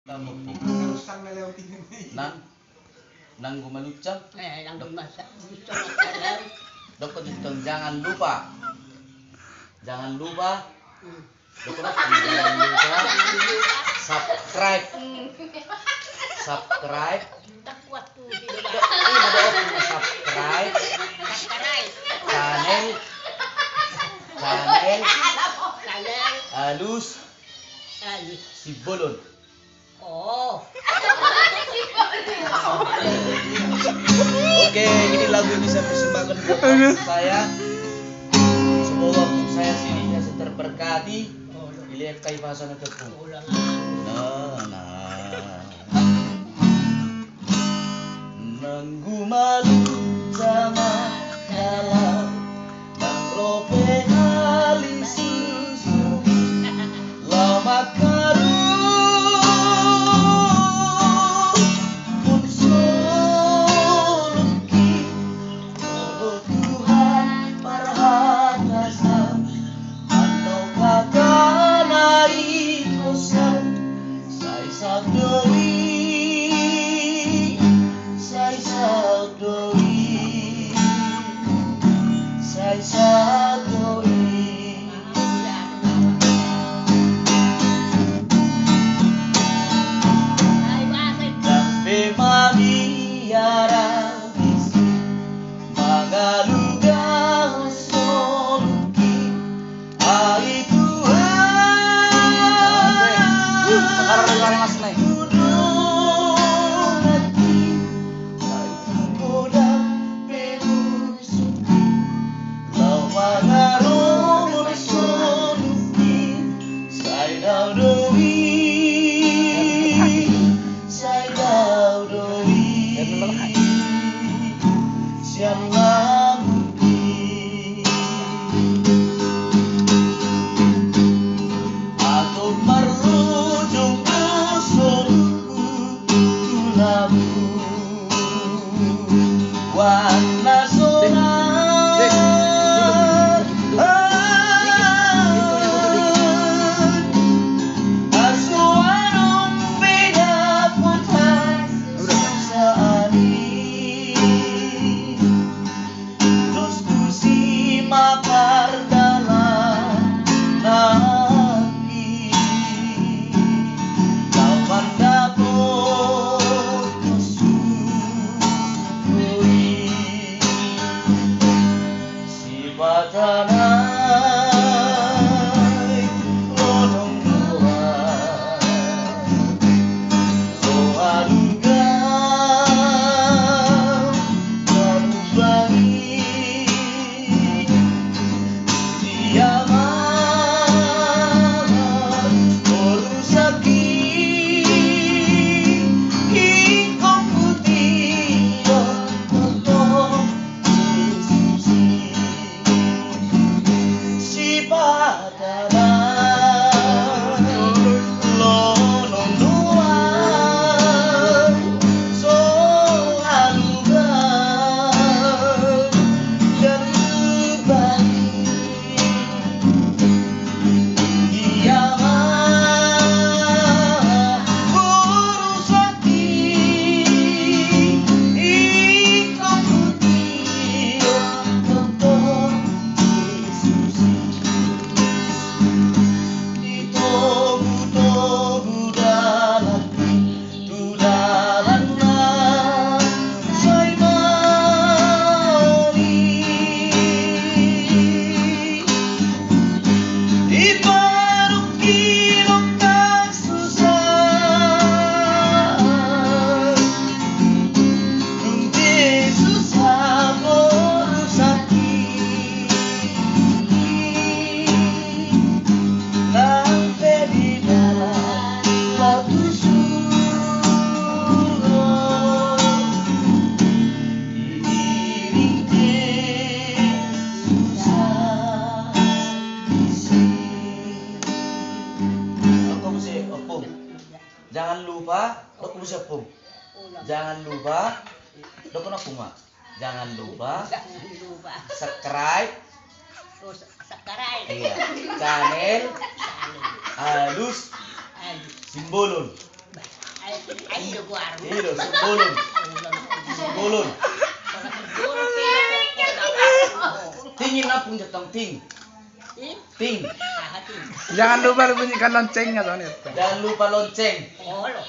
Nang nang gumalucang Nang gumasak gusto dapat ditang jangan lupa jangan lupa jangan lupa subscribe subscribe takwat tu subscribe channel Alus Sibolon. Oh. Oke, ini lagu yang bisa persembahkan buat saya. Semoga untuk saya sininya terberkati. Dilihat kai bahasa tepung. Nanggu malu sama kalah nang rope ali susu lama karu pun soluki kalau Tuhan parhasa atau kata naik kosan saya sadoi saya sadoi dambe mamiara bisi magaluga soluki ali Tuhan Jangan lupa, jangan lupa, jangan lupa, subscribe, iya, channel Alus Simbolon. Ayo gua arung. Iya, sebelum. Sebelum. Tingin na pun jatang ting. Ting. Jangan lupa bunyikan loncengnya soalnya. Jangan lupa lonceng. Oh, lo.